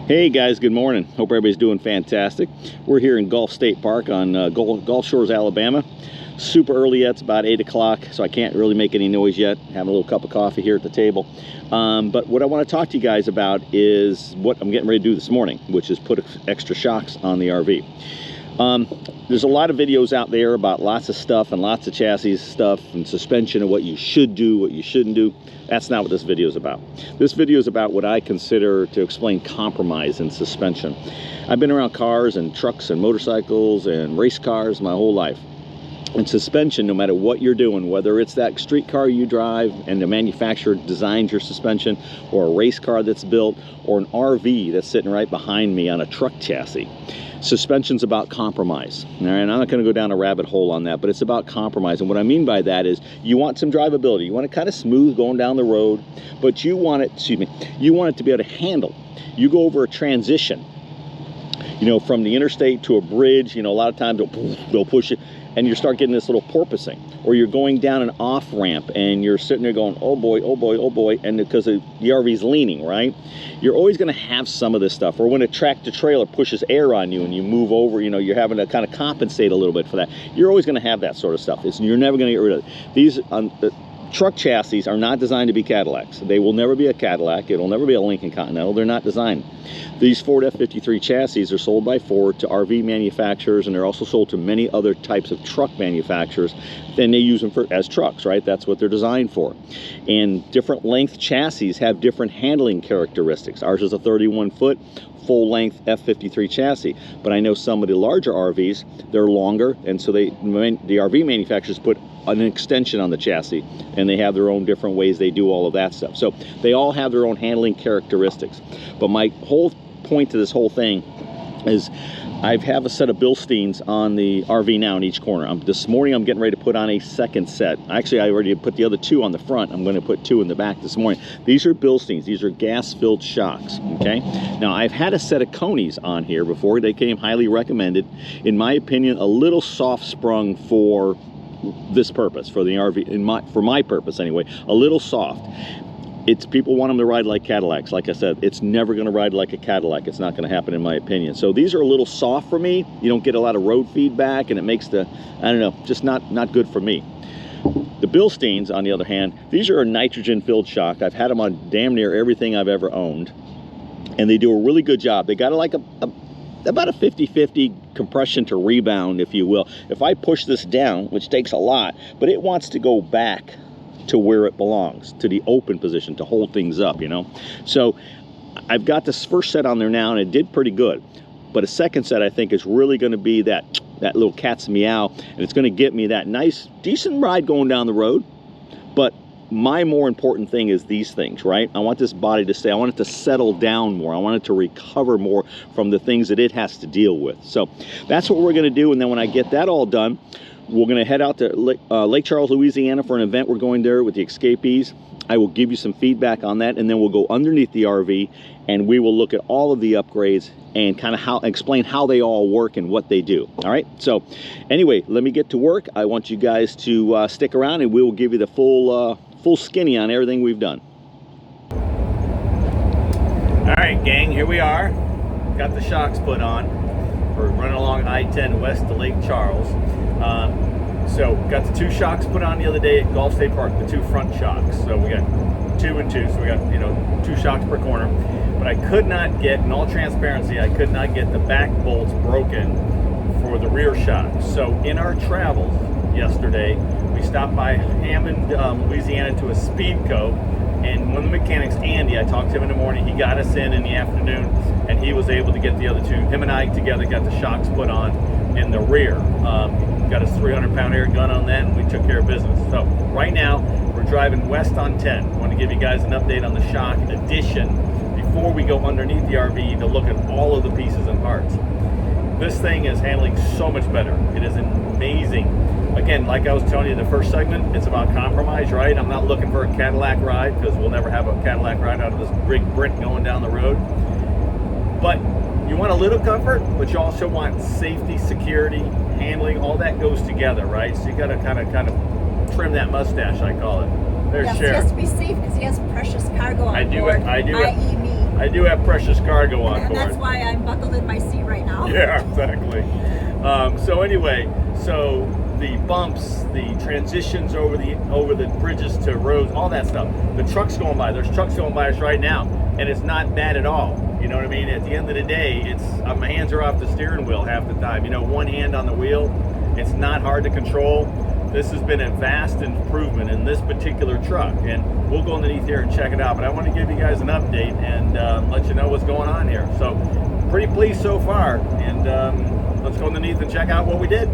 Hey guys, good morning. Hope everybody's doing fantastic. We're here in Gulf State Park on Gulf Shores, Alabama. Super early yet, it's about 8 o'clock, so I can't really make any noise yet. Having a little cup of coffee here at the table. But what I want to talk to you guys about is what I'm getting ready to do this morning, which is put extra shocks on the RV. There's a lot of videos out there about lots of stuff and lots of chassis stuff and suspension and what you should do, what you shouldn't do. That's not what this video is about. This video is about what I consider to explain compromise in suspension. I've been around cars and trucks and motorcycles and race cars my whole life. And suspension, no matter what you're doing, whether it's that street car you drive and the manufacturer designs your suspension, or a race car that's built, or an RV that's sitting right behind me on a truck chassis, suspension's about compromise. All right, I'm not going to go down a rabbit hole on that, but it's about compromise. And what I mean by that is you want some drivability. You want it kind of smooth going down the road, but you want it, you want it to be able to handle. You go over a transition, you know, from the interstate to a bridge, you know, a lot of times they'll push it, and you start getting this little porpoising. Or you're going down an off ramp and you're sitting there going, oh boy, oh boy, oh boy, and because the RV's leaning, right? You're always going to have some of this stuff. Or when a tractor trailer pushes air on you and you move over, you know, you're having to kind of compensate a little bit for that. You're always going to have that sort of stuff. You're never going to get rid of it. These truck chassis are not designed to be Cadillacs. They will never be a Cadillac. It'll never be a Lincoln Continental. They're not designed. These Ford F-53 chassis are sold by Ford to RV manufacturers, and they're also sold to many other types of truck manufacturers. Then they use them as trucks, right? That's what they're designed for. And different length chassis have different handling characteristics. Ours is a 31-foot full-length F-53 chassis, but I know some of the larger RVs, they're longer, and so the RV manufacturers put an extension on the chassis, and they have their own different ways they do all of that stuff. So they all have their own handling characteristics. But my whole point to this whole thing is I have a set of Bilsteins on the RV now in each corner. This morning I'm getting ready to put on a second set. Actually, I already put the other two on the front. I'm going to put two in the back this morning. These are Bilsteins. These are gas-filled shocks, okay? Now, I've had a set of Coneys on here before. They came highly recommended. In my opinion, a little soft-sprung for this purpose, for the RV, for my purpose anyway, a little soft. It's people want them to ride like Cadillacs. Like I said, it's never going to ride like a Cadillac. It's not going to happen in my opinion. So these are a little soft for me. You don't get a lot of road feedback, and it makes the, I don't know, just not good for me. The Bilsteins, on the other hand, these are a nitrogen-filled shock. I've had them on damn near everything I've ever owned, and they do a really good job. They got like about a 50-50 compression to rebound, if you will. If I push this down, which takes a lot, but it wants to go back to where it belongs, to the open position, to hold things up, you know. So I've got this first set on there now, and it did pretty good. But a second set, I think, is really going to be that little cat's meow, and it's going to get me that nice, decent ride going down the road. But my more important thing is these things, right? I want this body to stay. I want it to settle down more. I want it to recover more from the things that it has to deal with. So that's what we're going to do. And then when I get that all done, we're going to head out to Lake Charles, Louisiana for an event we're going there with the Escapees. I will give you some feedback on that, and then we'll go underneath the RV and we will look at all of the upgrades and kind of explain how they all work and what they do. All right, so anyway, let me get to work. I want you guys to stick around, and we will give you the full skinny on everything we've done. All right, gang, here we are. Got the shocks put on. We're running along I-10 west to Lake Charles. So got the two shocks put on the other day at Gulf State Park, the two front shocks. So we got 2 and 2, so we got, you know, 2 shocks per corner. But I could not get, in all transparency, I could not get the back bolts broken for the rear shocks. So in our travels yesterday, we stopped by Hammond, Louisiana to a Speedco, and one of the mechanics, Andy, I talked to him in the morning. He got us in the afternoon, and he was able to get the other two. Him and I together got the shocks put on in the rear. Got a 300-pound air gun on that, and we took care of business. So right now, we're driving west on 10. I want to give you guys an update on the shock addition before we go underneath the RV to look at all of the pieces and parts. This thing is handling so much better. It is amazing. Again, like I was telling you in the first segment, it's about compromise, right? I'm not looking for a Cadillac ride, because we'll never have a Cadillac ride out of this big brick going down the road. But you want a little comfort, but you also want safety, security, handling, all that goes together, right? So you got to kind of trim that mustache, I call it. There's Sharon. He has to be safe because he has precious cargo on board. I do. I.e. me. I do have precious cargo on board. That's why I'm buckled in my seat right now. Yeah, exactly. So anyway, so the bumps, the transitions over the bridges to roads, all that stuff. The trucks going by, there's trucks going by us right now, and it's not bad at all. You know what I mean? At the end of the day, it's my hands are off the steering wheel half the time. You know, one hand on the wheel. It's not hard to control. This has been a vast improvement in this particular truck, and we'll go underneath here and check it out. But I want to give you guys an update and let you know what's going on here. So, pretty pleased so far, and let's go underneath and check out what we did.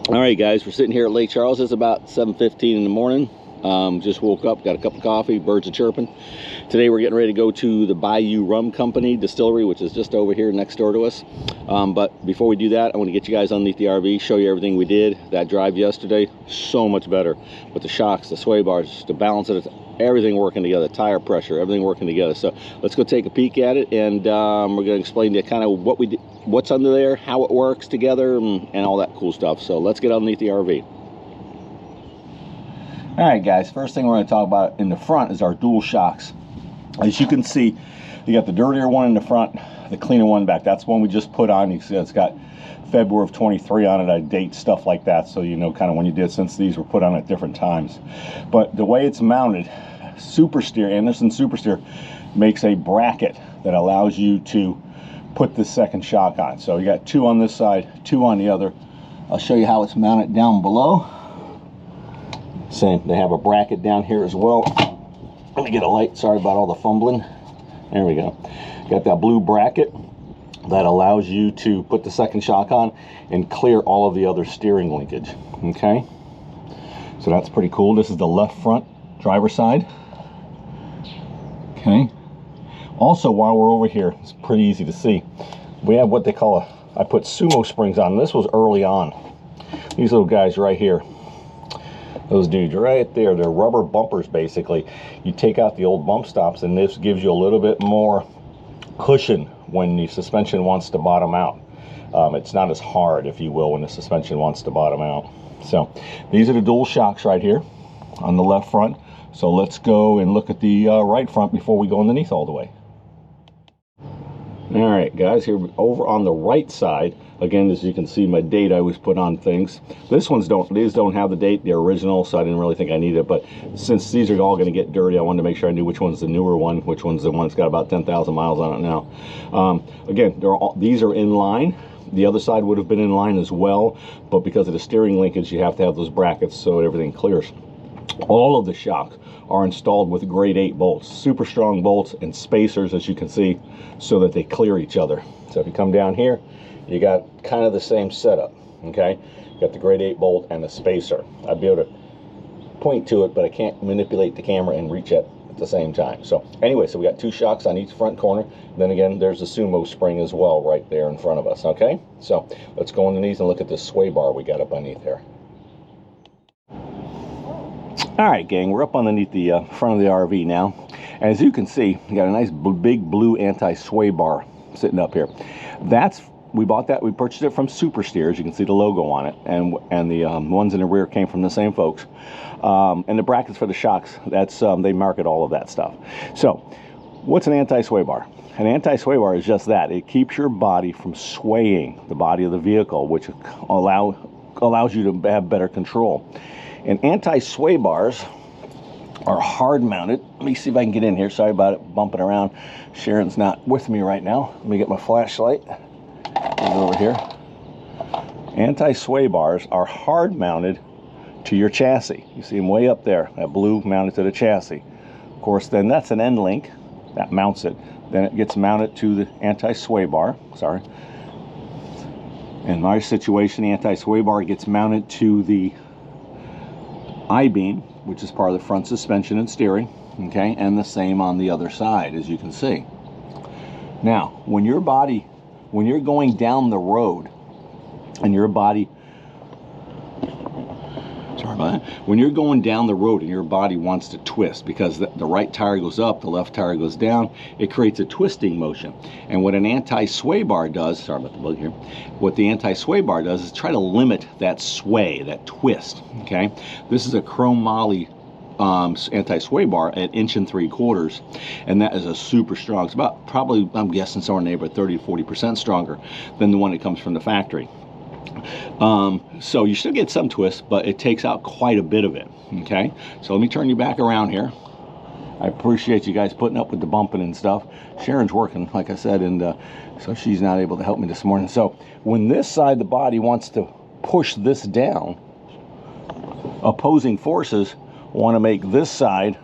All right, guys, we're sitting here at Lake Charles. It's about 7:15 in the morning. Just woke up, got a cup of coffee, birds are chirping. Today we're getting ready to go to the Bayou Rum Company distillery, which is just over here next door to us. But before we do that, I want to get you guys underneath the RV, show you everything we did. That drive yesterday, so much better. With the shocks, the sway bars, the balance of it, everything working together, tire pressure, everything working together. So let's go take a peek at it, and we're going to explain to you kind of what we did, what's under there, how it works together, and all that cool stuff. So let's get underneath the RV. All right, guys, first thing we're going to talk about in the front is our dual shocks. As you can see, you got the dirtier one in the front, the cleaner one back. That's one we just put on. You see it's got February of 23 on it, I date, stuff like that, so you know kind of when you did, since these were put on at different times. But the way it's mounted, SuperSteer, Henderson SuperSteer, makes a bracket that allows you to put the second shock on. So you got two on this side, two on the other. I'll show you how it's mounted down below. Same, they have a bracket down here as well. Let me get a light, sorry about all the fumbling. There we go. Got that blue bracket that allows you to put the second shock on and clear all of the other steering linkage. Okay, so that's pretty cool. This is the left front driver's side. Okay, also while we're over here, it's pretty easy to see, we have what they call I put Sumo Springs on. This was early on. These little guys right here, those dudes right there, they're rubber bumpers basically. You take out the old bump stops, and this gives you a little bit more cushion when the suspension wants to bottom out. It's not as hard, if you will, when the suspension wants to bottom out. So these are the dual shocks right here on the left front. So let's go and look at the right front before we go underneath all the way. All right, guys, here over on the right side, again, as you can see, my date I always put on things. These don't have the date, they're original, so I didn't really think I needed it. But since these are all going to get dirty, I wanted to make sure I knew which one's the newer one, which one's the one that's got about 10,000 miles on it now. Again, these are in line. The other side would have been in line as well, but because of the steering linkage, you have to have those brackets so everything clears. All of the shocks are installed with grade 8 bolts, super strong bolts and spacers, as you can see, so that they clear each other. So if you come down here, you got kind of the same setup. Okay, you got the grade 8 bolt and the spacer. I'd be able to point to it, but I can't manipulate the camera and reach it at the same time. So anyway, so we got two shocks on each front corner. Then again, there's the Sumo spring as well right there in front of us. Okay, so let's go underneath and look at this sway bar we got up underneath there. All right, gang, we're up underneath the front of the RV now. As you can see, we got a nice big blue anti-sway bar sitting up here. We bought that, we purchased it from SuperSteer, as you can see the logo on it, and the ones in the rear came from the same folks. And the brackets for the shocks, that's they market all of that stuff. So, what's an anti-sway bar? An anti-sway bar is just that. It keeps your body from swaying the body of the vehicle, which allows you to have better control. And anti-sway bars are hard mounted. Let me see if I can get in here. Sorry about it bumping around. Sharon's not with me right now. Let me get my flashlight. Over here. Anti-sway bars are hard mounted to your chassis. You see them way up there, that blue mounted to the chassis. Of course, then that's an end link that mounts it. Then it gets mounted to the anti-sway bar. Sorry. In my situation, the anti-sway bar gets mounted to the I-beam, which is part of the front suspension and steering. Okay, and the same on the other side, as you can see. Now, when you're going down the road and your body, sorry about that, when you're going down the road and your body wants to twist because the right tire goes up, the left tire goes down, it creates a twisting motion. And what an anti-sway bar does, sorry about the bug here, what the anti-sway bar does is try to limit that sway, that twist. Okay, this is a chrome moly anti-sway bar at 1.75 inches, and that is a super strong. It's about, probably, I'm guessing, somewhere in the neighborhood 30 to 40% stronger than the one that comes from the factory. So you still get some twist, but it takes out quite a bit of it. Okay, so let me turn you back around here. I appreciate you guys putting up with the bumping and stuff. Sharon's working, like I said, and so she's not able to help me this morning. So when this side of the body wants to push this down, opposing forces want to make this side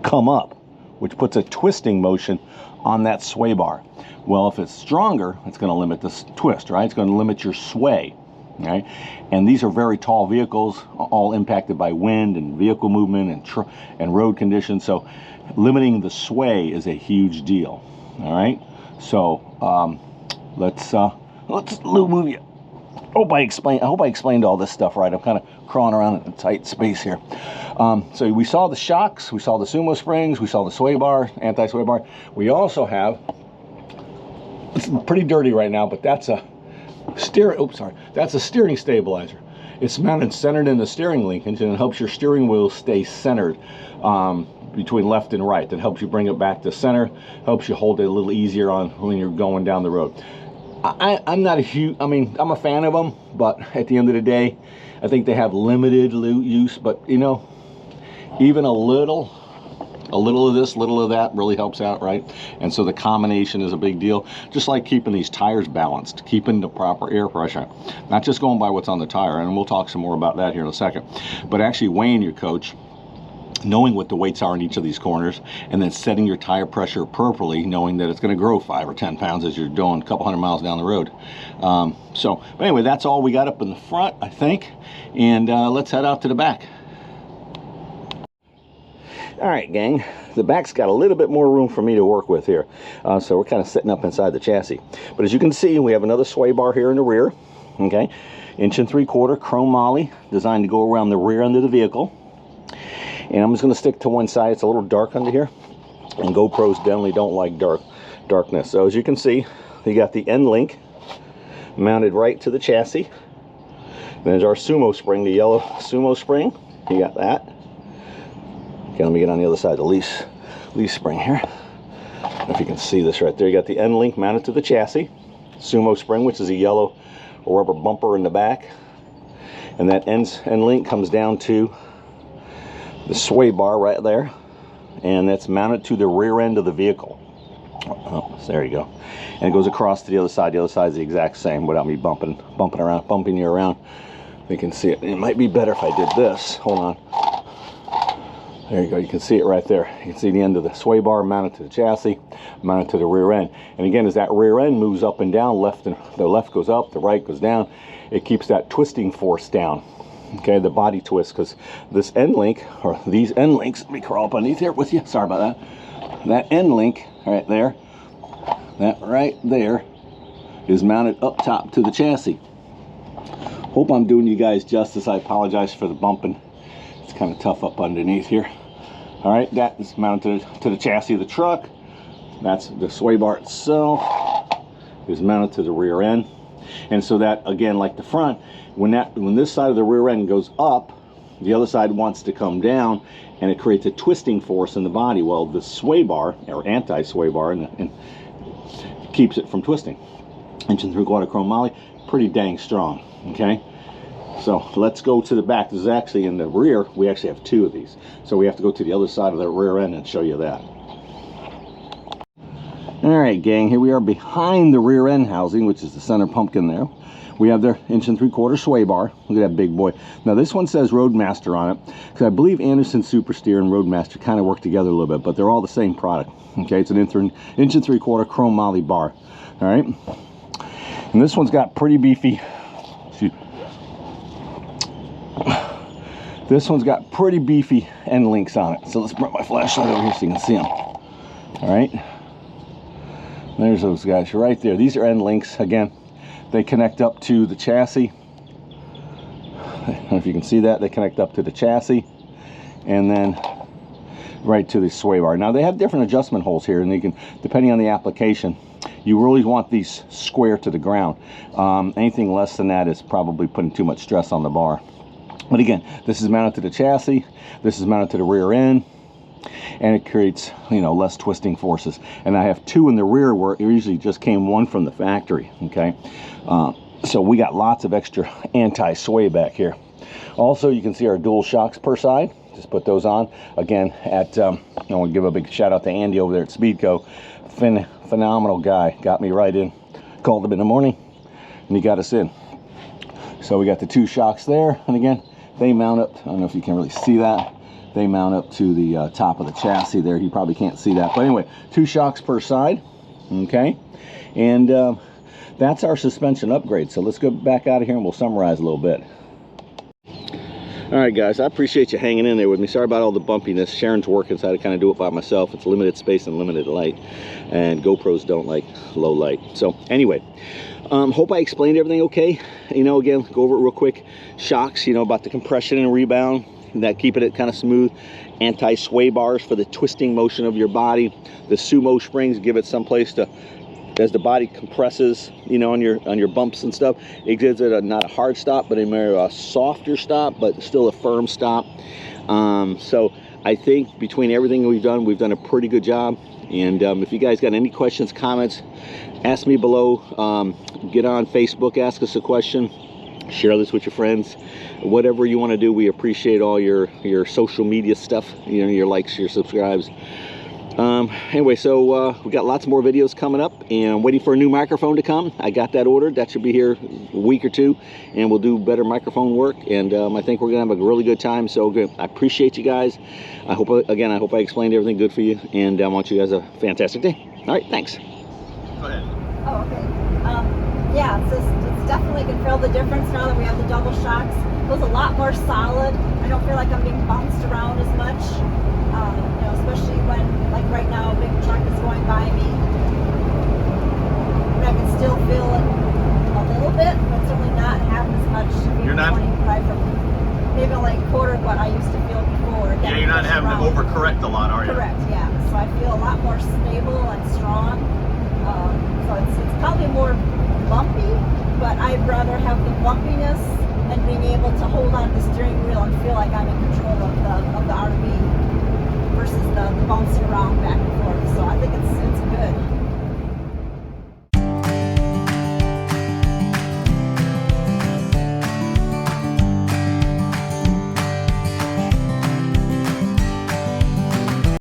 come up, which puts a twisting motion on that sway bar. Well, if it's stronger, it's going to limit this twist, right? It's going to limit your sway, right? And these are very tall vehicles, all impacted by wind and vehicle movement and road conditions. So limiting the sway is a huge deal. All right. So let's move you. I hope I explained all this stuff right. I'm kind of crawling around in a tight space here. So we saw the shocks, we saw the Sumo Springs, we saw the sway bar, anti-sway bar. We also have, it's pretty dirty right now, but that's a that's a steering stabilizer. It's mounted centered in the steering linkage, and it helps your steering wheel stay centered between left and right. That helps you bring it back to center, helps you hold it a little easier on when you're going down the road. I'm not a huge, I mean, I'm a fan of them, but at the end of the day, I think they have limited use. But you know, even a little of this, little of that really helps out, right? And so the combination is a big deal. Just like keeping these tires balanced, keeping the proper air pressure, not just going by what's on the tire. And we'll talk some more about that here in a second. But actually weighing your coach, knowing what the weights are in each of these corners, and then setting your tire pressure appropriately, knowing that it's going to grow 5 or 10 pounds as you're doing a couple hundred miles down the road. But anyway, that's all we got up in the front, I think. And let's head out to the back. All right, gang, the back's got a little bit more room for me to work with here. So we're kind of sitting up inside the chassis. But as you can see, we have another sway bar here in the rear. Okay, 1.75 inch chrome moly, designed to go around the rear end of the vehicle. And I'm just going to stick to one side. It's a little dark under here, and GoPros definitely don't like darkness. So as you can see, you got the end link mounted right to the chassis. There's our Sumo spring, the yellow Sumo spring. You got that. Okay, let me get on the other side of the lease spring here. I don't know if you can see this right there. You got the end link mounted to the chassis, Sumo spring, which is a yellow rubber bumper in the back, and that end link comes down to the sway bar right there, and that's mounted to the rear end of the vehicle. Oh, so there you go. And it goes across to the other side. The other side is the exact same without me bumping you around. You can see it. It might be better if I did this. Hold on. There you go. You can see it right there. You can see the end of the sway bar mounted to the chassis, mounted to the rear end. And again, as that rear end moves up and down, the left goes up, the right goes down, it keeps that twisting force down. Okay, the body twist, because this end link, or these end links, let me crawl up underneath here with you. Sorry about that. That end link right there, that right there, is mounted up top to the chassis. Hope I'm doing you guys justice. I apologize for the bumping. It's kind of tough up underneath here. All right, that is mounted to the chassis of the truck. That's the sway bar itself is mounted to the rear end. And so that, again, like the front, when this side of the rear end goes up, the other side wants to come down, and it creates a twisting force in the body. Well, the sway bar, or anti-sway bar, and keeps it from twisting. 1.75 inch chrome moly, pretty dang strong. Okay, so let's go to the back. This is actually in the rear. We actually have 2 of these, so we have to go to the other side of the rear end and show you that. All right, gang, here we are behind the rear end housing, which is the center pumpkin there. We have their 1.75 inch sway bar. Look at that big boy. Now this one says Roadmaster on it, because I believe Henderson SuperSteer and Roadmaster kind of work together a little bit, but they're all the same product. Okay, it's an 1.75 inch chrome moly bar. All right, and this one's got pretty beefy. This one's got pretty beefy end links on it. So let's bring my flashlight over here so you can see them. All right, there's those guys right there. These are end links. Again, they connect up to the chassis. I don't know if you can see that. They connect up to the chassis, and then right to the sway bar. Now they have different adjustment holes here, and you can, depending on the application, you really want these square to the ground. Anything less than that is probably putting too much stress on the bar. But again, this is mounted to the chassis, this is mounted to the rear end, and it creates, you know, less twisting forces. And I have 2 in the rear where it usually just came 1 from the factory, okay? So we got lots of extra anti-sway back here. Also, you can see our dual shocks per side. Just put those on. Again, I want to give a big shout out to Andy over there at Speedco. Phenomenal guy. Got me right in. Called him in the morning, and he got us in. So we got the 2 shocks there. And again, they mount up. I don't know if you can really see that. They mount up to the top of the chassis there. You probably can't see that. But anyway, 2 shocks per side. Okay. And that's our suspension upgrade. So let's go back out of here and we'll summarize a little bit. All right, guys, I appreciate you hanging in there with me. Sorry about all the bumpiness. Sharon's working, so I had to kind of do it by myself. It's limited space and limited light, and GoPros don't like low light. So anyway, hope I explained everything okay. You know, again, go over it real quick. Shocks, you know, about the compression and rebound, that keeping it kind of smooth. Anti-sway bars for the twisting motion of your body. The Sumo Springs give it some place to, as the body compresses, you know, on your bumps and stuff, it gives it not a hard stop, but a softer stop, but still a firm stop. So I think between everything we've done a pretty good job. And if you guys got any questions, comments, ask me below. Get on Facebook, ask us a question, share this with your friends, whatever you want to do. We appreciate all your social media stuff, you know, your likes, your subscribes. Anyway, so we got lots more videos coming up, and I'm waiting for a new microphone to come. I got that ordered. That should be here a week or 2, and we'll do better microphone work. And I think we're gonna have a really good time. So good. I appreciate you guys. I hope I explained everything good for you, and I want you guys a fantastic day. All right, thanks. Go ahead. Oh, okay. Yeah, it's definitely can feel the difference now that we have the double shocks. It feels a lot more solid. I don't feel like I'm being bounced around as much. You know, especially when, like right now, a big truck is going by me. But I can still feel it a little bit, but certainly not half as much. You're not from maybe like quarter of what I used to feel before. Yeah, you're not having to overcorrect a lot, are you? Correct. Yeah. So I feel a lot more stable and strong. So it's probably more bumpy, but I'd rather have the bumpiness and being able to hold on to the steering wheel and feel like I'm in control of the RV versus the bouncing around back and forth.